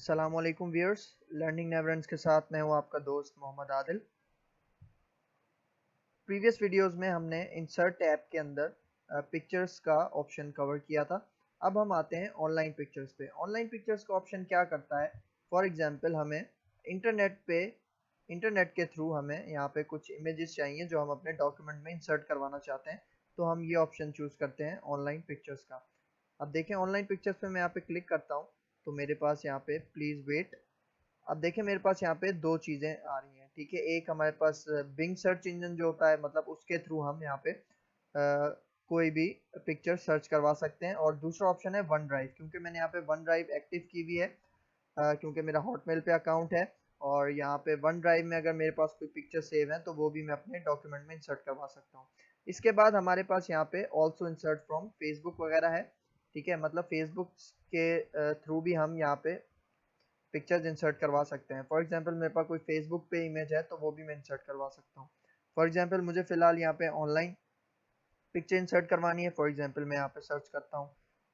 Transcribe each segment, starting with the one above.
अस्सलामुअलैकुम viewers, learning never ends के साथ मैं हूं आपका दोस्त मोहम्मद आदिल। प्रीवियस वीडियोस में हमने इंसर्ट टैब के अंदर पिक्चर्स का ऑप्शन कवर किया था। अब हम आते हैं ऑनलाइन पिक्चर्स पे। ऑनलाइन पिक्चर्स का ऑप्शन क्या करता है? फॉर एग्जांपल हमें इंटरनेट के थ्रू हमें यहाँ पे कुछ इमेजेस चाहिए जो हम अपने डॉक्यूमेंट में इंसर्ट करवाना चाहते हैं, तो हम ये ऑप्शन चूज करते हैं ऑनलाइन पिक्चर्स का। अब देखें ऑनलाइन पिक्चर्स पे मैं यहाँ पे क्लिक करता हूँ तो मेरे पास यहाँ पे प्लीज वेट। अब देखिए मेरे पास यहाँ पे दो चीजें आ रही हैं, ठीक है। एक हमारे पास बिंग सर्च इंजन जो होता है, मतलब उसके थ्रू हम यहाँ पे कोई भी पिक्चर सर्च करवा सकते हैं, और दूसरा ऑप्शन है वन ड्राइव, क्योंकि मैंने यहाँ पे वन ड्राइव एक्टिव की हुई है, क्योंकि मेरा हॉटमेल पे अकाउंट है। और यहाँ पे वन ड्राइव में अगर मेरे पास कोई पिक्चर सेव है तो वो भी मैं अपने डॉक्यूमेंट में इंसर्ट करवा सकता हूँ। इसके बाद हमारे पास यहाँ पे ऑल्सो इंसर्ट फ्रॉम फेसबुक वगैरह है, ठीक है। मतलब फेसबुक के थ्रू भी हम यहाँ पे पिक्चर्स इंसर्ट करवा सकते हैं। फॉर एग्जांपल मेरे पास कोई फेसबुक पे इमेज है तो वो भी मैं इंसर्ट करवा सकता हूँ। फॉर एग्जांपल मुझे फिलहाल यहाँ पे ऑनलाइन पिक्चर इंसर्ट करवानी है। फॉर एग्जांपल मैं यहाँ पे सर्च करता हूँ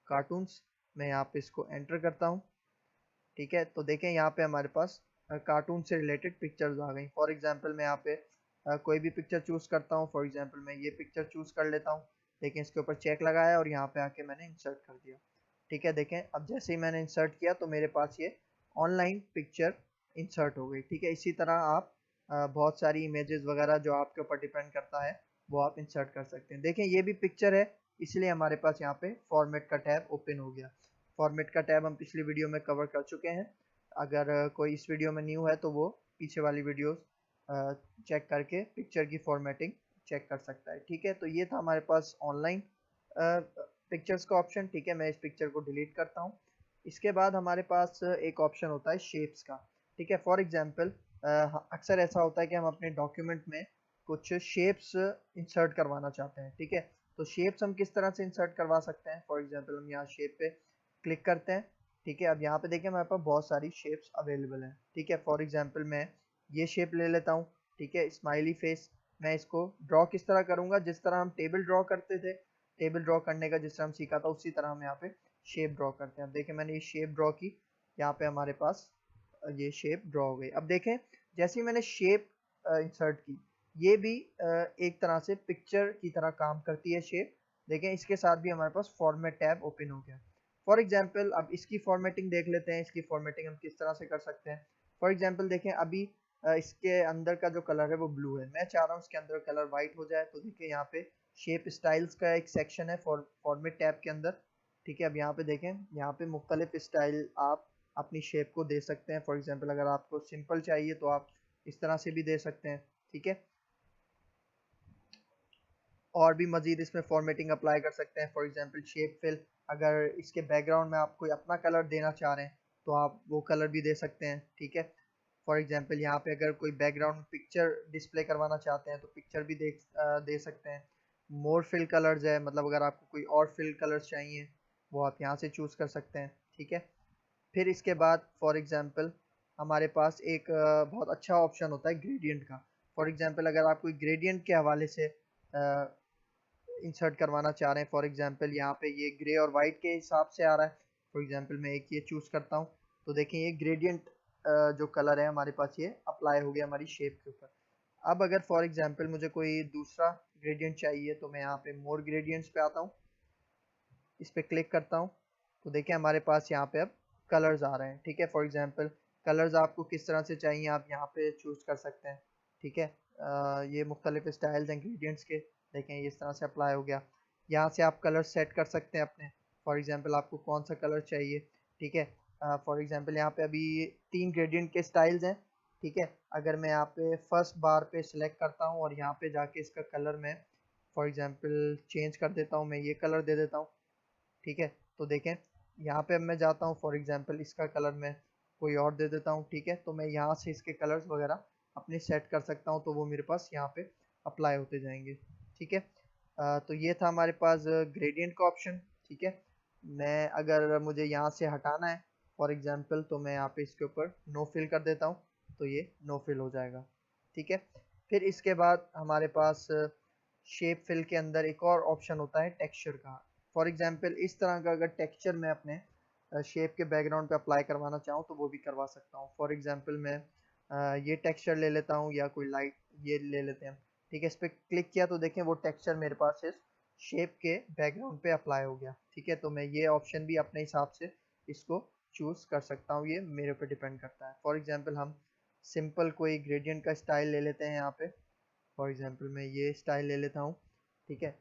कार्टून्स, मैं यहाँ पे इसको एंटर करता हूँ, ठीक है। तो देखें यहाँ पे हमारे पास कार्टून से रिलेटेड पिक्चर्स आ गई। फॉर एग्जांपल मैं यहाँ पे कोई भी पिक्चर चूज करता हूँ। फॉर एग्जांपल मैं ये पिक्चर चूज कर लेता हूँ, देखें इसके ऊपर चेक लगाया और यहाँ पे आके मैंने इंसर्ट कर दिया, ठीक है। देखें अब जैसे ही मैंने इंसर्ट किया तो मेरे पास ये ऑनलाइन पिक्चर इंसर्ट हो गई, ठीक है। इसी तरह आप बहुत सारी इमेजेस वगैरह जो आपके ऊपर डिपेंड करता है वो आप इंसर्ट कर सकते हैं। देखें ये भी पिक्चर है, इसलिए हमारे पास यहाँ पे फॉर्मेट का टैब ओपन हो गया। फॉर्मेट का टैब हम पिछली वीडियो में कवर कर चुके हैं। अगर कोई इस वीडियो में न्यू है तो वो पीछे वाली वीडियोस चेक करके पिक्चर की फॉर्मेटिंग चेक कर सकता है, ठीक है। तो ये था हमारे पास ऑनलाइन पिक्चर्स का ऑप्शन, ठीक है। मैं इस पिक्चर को डिलीट करता हूँ। इसके बाद हमारे पास एक ऑप्शन होता है शेप्स का, ठीक है। फॉर एग्जांपल अक्सर ऐसा होता है कि हम अपने डॉक्यूमेंट में कुछ शेप्स इंसर्ट करवाना चाहते हैं, ठीक है। तो शेप्स हम किस तरह से इंसर्ट करवा सकते हैं? फॉर एग्जांपल हम यहाँ शेप पे क्लिक करते हैं, ठीक है। अब यहाँ पे देखिए हमारे पास बहुत सारी शेप्स अवेलेबल हैं, ठीक है। फॉर एग्जांपल मैं ये शेप ले लेता हूँ, ठीक है, स्माइली फेस। मैं इसको ड्रॉ किस तरह करूंगा? जिस तरह हम टेबल ड्रॉ करते थे, टेबल ड्रॉ करने का जिस तरह हम सीखा था उसी तरह हम यहाँ पे शेप ड्रॉ करते हैं। अब देखिए मैंने ये शेप ड्रॉ की, यहाँ पे हमारे पास ये शेप ड्रॉ हो गई। अब देखें जैसे ही मैंने शेप इंसर्ट की, ये भी एक तरह से पिक्चर की तरह काम करती है शेप। देखें इसके साथ भी हमारे पास फॉर्मेट टैब ओपन हो गया। फॉर एग्जाम्पल अब इसकी फॉर्मेटिंग देख लेते हैं, इसकी फॉर्मेटिंग हम किस तरह से कर सकते हैं। फॉर एग्जाम्पल देखें अभी इसके अंदर का जो कलर है वो ब्लू है, मैं चाह रहा हूँ इसके अंदर कलर वाइट हो जाए। तो देखिए यहाँ पे शेप स्टाइल्स का एक सेक्शन है फॉर्मेट टैब के अंदर, ठीक है। अब यहाँ पे देखें, यहाँ पे मुख्तलिफ स्टाइल आप अपनी शेप को दे सकते हैं। फॉर एग्जाम्पल अगर आपको सिंपल चाहिए तो आप इस तरह से भी दे सकते हैं, ठीक है। और भी मजीद इसमें फॉर्मेटिंग अप्लाई कर सकते हैं। फॉर एग्जांपल शेप फिल, अगर इसके बैकग्राउंड में आप कोई अपना कलर देना चाह रहे हैं तो आप वो कलर भी दे सकते हैं, ठीक है। फॉर एग्जांपल यहाँ पे अगर कोई बैकग्राउंड पिक्चर डिस्प्ले करवाना चाहते हैं तो पिक्चर भी दे सकते हैं। मोर फिल कलर्स है, मतलब अगर आपको कोई और फिल कलर्स चाहिए वो आप यहाँ से चूज़ कर सकते हैं, ठीक है। फिर इसके बाद फॉर एग्जांपल हमारे पास एक बहुत अच्छा ऑप्शन होता है ग्रेडियंट का। फॉर एग्जांपल अगर आप कोई ग्रेडियंट के हवाले से इंसर्ट करवाना चाह रहे हैं, फॉर एग्जांपल यहाँ पे ये ग्रे और वाइट के हिसाब से आ रहा है। फॉर एग्जांपल मैं एक ये चूज़ करता हूँ तो देखें ये ग्रेडियंट जो कलर है हमारे पास ये अप्लाई हो गया हमारी शेप के ऊपर। अब अगर फॉर एग्जांपल मुझे कोई दूसरा ग्रेडियंट चाहिए तो मैं यहाँ पे मोर ग्रेडियंट्स पे आता हूँ, इस पे क्लिक करता हूँ तो देखिए हमारे पास यहाँ पे अब कलर्स आ रहे हैं, ठीक है। फॉर एग्जांपल कलर्स आपको किस तरह से चाहिए आप यहाँ पे चूज़ कर सकते हैं, ठीक है। ये मुख्तलिफ स्टाइल्स हैं इंग्रेडिएंट्स के, देखें ये इस तरह से अप्लाई हो गया। यहाँ से आप कलर सेट कर सकते हैं अपने, फॉर एग्जांपल आपको कौन सा कलर चाहिए, ठीक है। फॉर एग्जांपल यहाँ पे अभी 3 ग्रेडियंट के स्टाइल्स हैं, ठीक है। अगर मैं यहाँ पे फर्स्ट बार पे सिलेक्ट करता हूँ और यहाँ पे जाके इसका कलर मैं फॉर एग्जांपल चेंज कर देता हूँ, मैं ये कलर दे देता हूँ, ठीक है। तो देखें यहाँ पे अब मैं जाता हूँ, फॉर एग्जांपल इसका कलर मैं कोई और दे देता हूँ, ठीक है। तो मैं यहाँ से इसके कलर्स वगैरह अपने सेट कर सकता हूँ, तो वो मेरे पास यहाँ पे अप्लाई होते जाएंगे, ठीक है। तो ये था हमारे पास ग्रेडियंट का ऑप्शन, ठीक है। मैं अगर मुझे यहाँ से हटाना है फॉर एग्जांपल तो मैं यहाँ पे इसके ऊपर नो फिल कर देता हूँ, तो ये नो फिल हो जाएगा, ठीक है। फिर इसके बाद हमारे पास शेप फिल के अंदर एक और ऑप्शन होता है टेक्सचर का। फॉर एग्जांपल इस तरह का अगर टेक्सचर मैं अपने शेप के बैकग्राउंड पे अप्लाई करवाना चाहूँ तो वो भी करवा सकता हूँ। फॉर एग्जांपल मैं ये टेक्सचर ले लेता हूँ या कोई लाइट ये ले लेते हैं। ठीक है, इस पर क्लिक किया तो देखें वो टेक्सचर मेरे पास इस शेप के बैकग्राउंड पे अप्लाई हो गया। ठीक है, तो मैं ये ऑप्शन भी अपने हिसाब से इसको चूज कर सकता हूँ, ये मेरे ऊपर डिपेंड करता है। फॉर एग्जांपल हम सिंपल कोई ग्रेडियंट का स्टाइल ले लेते हैं यहाँ पे। फॉर एग्जांपल मैं ये स्टाइल ले लेता हूँ। ठीक है,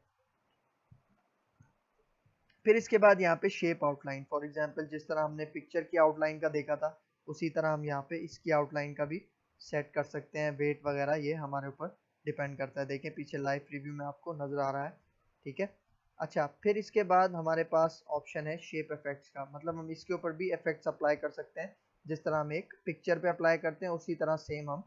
फिर इसके बाद यहाँ पे शेप आउटलाइन, फॉर एग्जांपल जिस तरह हमने पिक्चर की आउटलाइन का देखा था उसी तरह हम यहाँ पे इसकी आउटलाइन का भी सेट कर सकते हैं। वेट वगैरह ये हमारे ऊपर डिपेंड करता है। देखें पीछे लाइव रिव्यू में आपको नजर आ रहा है। ठीक है, अच्छा फिर इसके बाद हमारे पास ऑप्शन है शेप इफेक्ट्स का, मतलब हम इसके ऊपर भी इफेक्ट्स अप्लाई कर सकते हैं। जिस तरह हम एक पिक्चर पे अप्लाई करते हैं उसी तरह सेम हम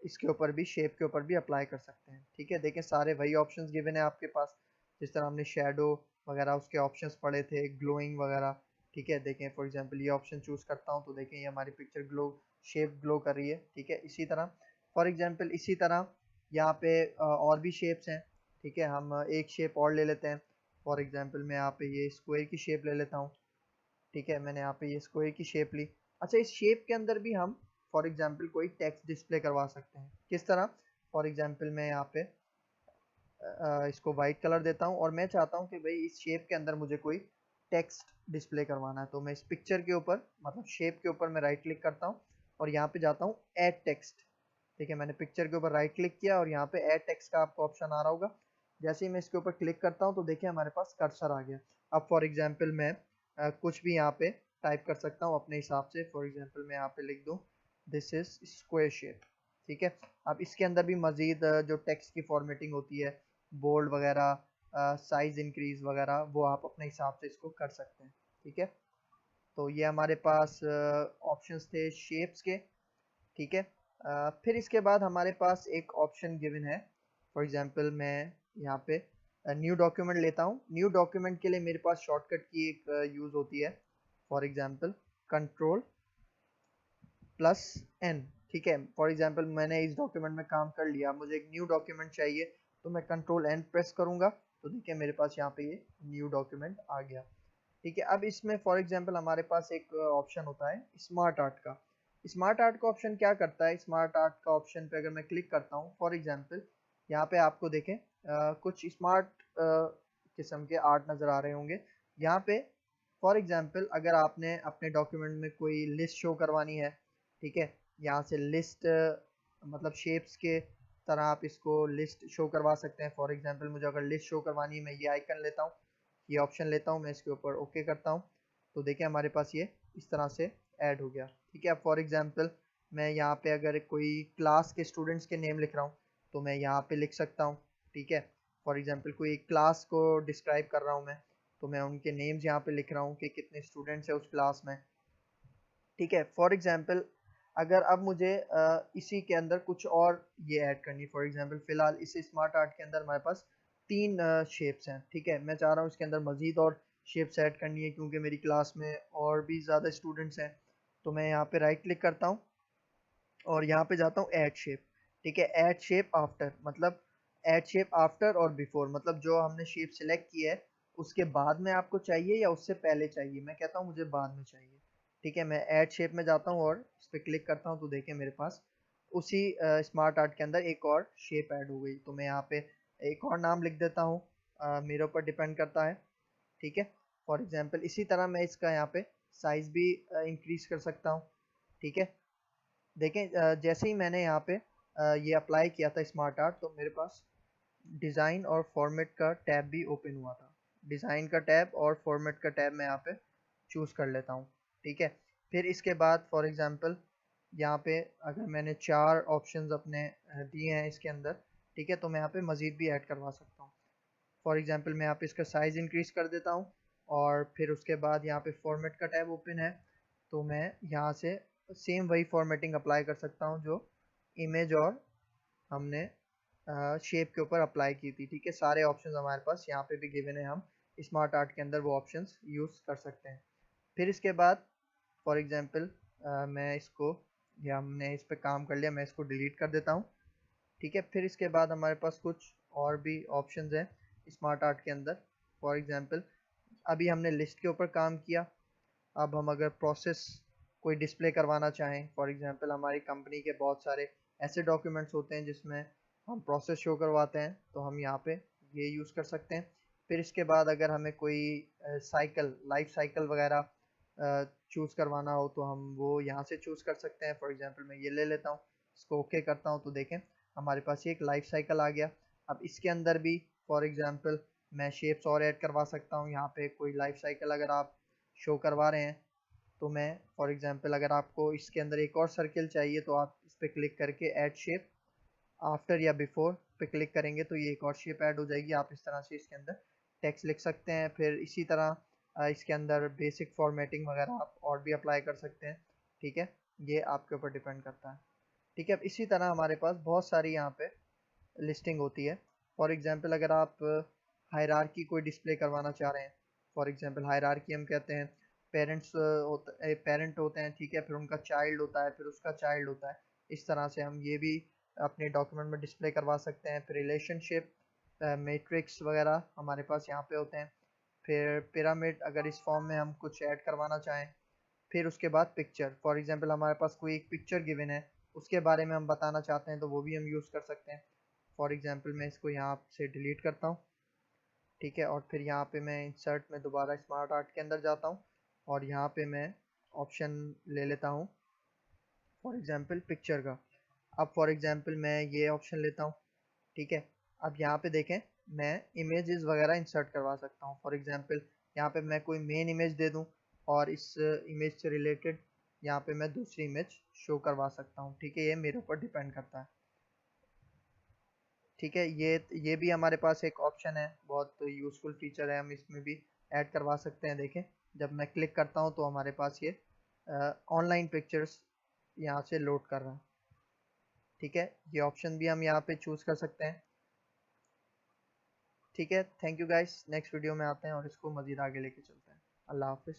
इसके ऊपर भी, शेप के ऊपर भी अप्लाई कर सकते हैं। ठीक है, देखें सारे वही ऑप्शंस गिवन है आपके पास। जिस तरह हमने शेडो वगैरह उसके ऑप्शंस पढ़े थे, ग्लोइंग वगैरह। ठीक है, देखें फॉर एग्जांपल ये ऑप्शन चूज करता हूँ तो देखें ये हमारी पिक्चर ग्लो, शेप ग्लो कर रही है। ठीक है, इसी तरह फॉर एग्जांपल इसी तरह यहाँ पे और भी शेप्स हैं। ठीक है, हम एक शेप और ले लेते हैं। फॉर एग्जांपल मैं यहाँ पे ये स्क्वायर की शेप ले लेता हूँ। ठीक है, मैंने यहाँ पे ये स्क्वायर की शेप ली। अच्छा, इस शेप के अंदर भी हम फॉर एग्जांपल कोई टेक्स्ट डिस्प्ले करवा सकते हैं। किस तरह? फॉर एग्जांपल मैं यहाँ पे इसको वाइट कलर देता हूँ और मैं चाहता हूँ कि भाई इस शेप के अंदर मुझे कोई टेक्स्ट डिस्प्ले करवाना है। तो मैं इस पिक्चर के ऊपर, मतलब शेप के ऊपर मैं राइट क्लिक करता हूँ और यहाँ पे जाता हूँ ऐड टेक्स्ट। ठीक है, मैंने पिक्चर के ऊपर राइट क्लिक किया और यहाँ पे ऐड टेक्स्ट का आपको ऑप्शन आ रहा होगा। जैसे ही मैं इसके ऊपर क्लिक करता हूँ तो देखिए हमारे पास कर्सर आ गया। अब फॉर एग्जाम्पल मैं कुछ भी यहाँ पे टाइप कर सकता हूँ अपने हिसाब से। फॉर एग्जाम्पल मैं यहाँ पे लिख दूँ दिस इज स्क्वायर शेप। ठीक है, अब इसके अंदर भी मजीद जो टेक्स्ट की फॉर्मेटिंग होती है, बोल्ड वगैरह, साइज इंक्रीज वगैरह, वो आप अपने हिसाब से इसको कर सकते हैं। ठीक है, तो ये हमारे पास ऑप्शंस थे शेप्स के। ठीक है, फिर इसके बाद हमारे पास एक ऑप्शन गिवन है। फॉर एग्जांपल मैं यहाँ पे न्यू डॉक्यूमेंट लेता हूँ। न्यू डॉक्यूमेंट के लिए मेरे पास शॉर्टकट की एक यूज़ होती है। For example control plus N. ठीक है, फॉर एग्जांपल मैंने इस डॉक्यूमेंट में काम कर लिया, मुझे एक न्यू डॉक्यूमेंट चाहिए तो मैं कंट्रोल एन प्रेस करूंगा तो देखिए मेरे पास यहाँ पे ये न्यू डॉक्यूमेंट आ गया। ठीक है, अब इसमें फॉर एग्जांपल हमारे पास एक ऑप्शन होता है स्मार्ट आर्ट का। स्मार्ट आर्ट का ऑप्शन क्या करता है? स्मार्ट आर्ट का ऑप्शन पे अगर मैं क्लिक करता हूँ, फॉर एग्जांपल यहाँ पे आपको देखें कुछ स्मार्ट किस्म के आर्ट नज़र आ रहे होंगे यहाँ पे। फॉर एग्जांपल अगर आपने अपने डॉक्यूमेंट में कोई लिस्ट शो करवानी है, ठीक है, यहाँ से लिस्ट मतलब शेप्स के तरह आप इसको लिस्ट शो करवा सकते हैं। फॉर एग्जांपल मुझे अगर लिस्ट शो करवानी है, मैं ये आइकन लेता हूँ, ये ऑप्शन लेता हूँ, मैं इसके ऊपर ओके करता हूँ तो देखिए हमारे पास ये इस तरह से ऐड हो गया। ठीक है, अब फॉर एग्जांपल मैं यहाँ पे अगर कोई क्लास के स्टूडेंट्स के नेम लिख रहा हूँ तो मैं यहाँ पे लिख सकता हूँ। ठीक है, फॉर एग्जांपल कोई क्लास को डिस्क्राइब कर रहा हूँ मैं तो मैं उनके नेम्स यहाँ पे लिख रहा हूँ कि कितने स्टूडेंट्स हैं उस क्लास में। ठीक है, फॉर एग्जांपल अगर अब मुझे इसी के अंदर कुछ और ये ऐड करनी, फॉर एग्जांपल फ़िलहाल इस स्मार्ट आर्ट के अंदर हमारे पास 3 शेप्स हैं। ठीक है, मैं चाह रहा हूँ इसके अंदर मज़ीद और शेप्स ऐड करनी है क्योंकि मेरी क्लास में और भी ज़्यादा स्टूडेंट्स हैं। तो मैं यहाँ पे राइट क्लिक करता हूँ और यहाँ पे जाता हूँ ऐड शेप। ठीक है, ऐड शेप आफ्टर, मतलब ऐड शेप आफ्टर और बिफोर, मतलब जो हमने शेप सिलेक्ट की है उसके बाद में आपको चाहिए या उससे पहले चाहिए। मैं कहता हूँ मुझे बाद में चाहिए। ठीक है, मैं ऐड शेप में जाता हूँ और इस पर क्लिक करता हूँ तो देखिए मेरे पास उसी स्मार्ट आर्ट के अंदर एक और शेप ऐड हो गई। तो मैं यहाँ पे एक और नाम लिख देता हूँ, मेरे ऊपर डिपेंड करता है। ठीक है, फॉर एग्जांपल इसी तरह मैं इसका यहाँ पे साइज भी इंक्रीज कर सकता हूँ। ठीक है, देखें जैसे ही मैंने यहाँ पे ये अप्लाई किया था स्मार्ट आर्ट तो मेरे पास डिज़ाइन और फॉर्मेट का टैब भी ओपन हुआ था। डिज़ाइन का टैब और फॉर्मेट का टैब मैं यहाँ पे चूज़ कर लेता हूँ। ठीक है, फिर इसके बाद फॉर एग्जांपल यहाँ पे अगर मैंने 4 ऑप्शंस अपने दिए हैं इसके अंदर, ठीक है, तो मैं यहाँ पे मज़ीद भी ऐड करवा सकता हूँ। फॉर एग्जांपल मैं यहाँ पे इसका साइज़ इंक्रीज़ कर देता हूँ और फिर उसके बाद यहाँ पे फॉर्मेट का टैब ओपन है तो मैं यहाँ से सेम वही फॉर्मेटिंग अप्लाई कर सकता हूँ जो इमेज और हमने शेप के ऊपर अप्लाई की थी। ठीक है, सारे ऑप्शंस हमारे पास यहाँ पे भी गिवन है, हम स्मार्ट आर्ट के अंदर वो ऑप्शंस यूज़ कर सकते हैं। फिर इसके बाद फॉर एग्जांपल मैं इसको, या हमने इस पे काम कर लिया, मैं इसको डिलीट कर देता हूँ। ठीक है, फिर इसके बाद हमारे पास कुछ और भी ऑप्शंस हैं स्मार्ट आर्ट के अंदर। फॉर एग्जांपल अभी हमने लिस्ट के ऊपर काम किया, अब हम अगर प्रोसेस कोई डिस्प्ले करवाना चाहें, फॉर एग्जांपल हमारी कंपनी के बहुत सारे ऐसे डॉक्यूमेंट्स होते हैं जिसमें हम प्रोसेस शो करवाते हैं, तो हम यहाँ पे ये यूज़ कर सकते हैं। फिर इसके बाद अगर हमें कोई साइकिल लाइफ साइकिल वगैरह चूज़ करवाना हो तो हम वो यहाँ से चूज़ कर सकते हैं। फॉर एग्जांपल मैं ये ले लेता हूँ, इसको ओके करता हूँ, तो देखें हमारे पास ये एक लाइफ साइकिल आ गया। अब इसके अंदर भी फॉर एग्जांपल मैं शेप्स और ऐड करवा सकता हूँ। यहाँ पे कोई लाइफ साइकिल अगर आप शो करवा रहे हैं तो मैं फॉर एग्जांपल अगर आपको इसके अंदर एक और सर्किल चाहिए तो आप इस पर क्लिक करके ऐड शेप आफ्टर या बिफोर पे क्लिक करेंगे तो ये एक और शेप ऐड हो जाएगी। आप इस तरह से इसके अंदर टेक्स्ट लिख सकते हैं। फिर इसी तरह इसके अंदर बेसिक फॉर्मेटिंग वगैरह आप और भी अप्लाई कर सकते हैं। ठीक है, ये आपके ऊपर डिपेंड करता है। ठीक है, अब इसी तरह हमारे पास बहुत सारी यहाँ पे लिस्टिंग होती है। फॉर एग्जांपल अगर आप हायरार्की कोई डिस्प्ले करवाना चाह रहे हैं, फॉर एग्जांपल हायरार्की हम कहते हैं पेरेंट होते हैं, ठीक है, फिर उनका चाइल्ड होता है, फिर उसका चाइल्ड होता है। इस तरह से हम ये भी अपने डॉक्यूमेंट में डिस्प्ले करवा सकते हैं। फिर रिलेशनशिप मैट्रिक्स वगैरह हमारे पास यहाँ पे होते हैं। फिर पिरामिड अगर इस फॉर्म में हम कुछ ऐड करवाना चाहें। फिर उसके बाद पिक्चर, फॉर एग्जांपल हमारे पास कोई एक पिक्चर गिवन है, उसके बारे में हम बताना चाहते हैं तो वो भी हम यूज़ कर सकते हैं। फॉर एग्जांपल मैं इसको यहाँ से डिलीट करता हूँ। ठीक है, और फिर यहाँ पे मैं इंसर्ट में दोबारा स्मार्ट आर्ट के अंदर जाता हूँ और यहाँ पे मैं ऑप्शन ले लेता हूँ फॉर एग्जांपल पिक्चर का। अब फॉर एग्जांपल मैं ये ऑप्शन लेता हूँ। ठीक है, अब यहाँ पे देखें मैं इमेजेस वगैरह इंसर्ट करवा सकता हूँ। फॉर एग्जांपल यहाँ पे मैं कोई मेन इमेज दे दूँ और इस इमेज से रिलेटेड यहाँ पे मैं दूसरी इमेज शो करवा सकता हूँ। ठीक है, ये मेरे ऊपर डिपेंड करता है। ठीक है, ये भी हमारे पास एक ऑप्शन है, बहुत यूज़फुल फीचर है, हम इसमें भी ऐड करवा सकते हैं। देखें जब मैं क्लिक करता हूँ तो हमारे पास ये ऑनलाइन पिक्चर्स यहाँ से लोड कर रहा है। ठीक है, ये ऑप्शन भी हम यहाँ पे चूज़ कर सकते हैं। ठीक है, thank you guys, next video में आते हैं और इसको मज़ीद आगे लेके चलते हैं। अल्लाह हाफिज़।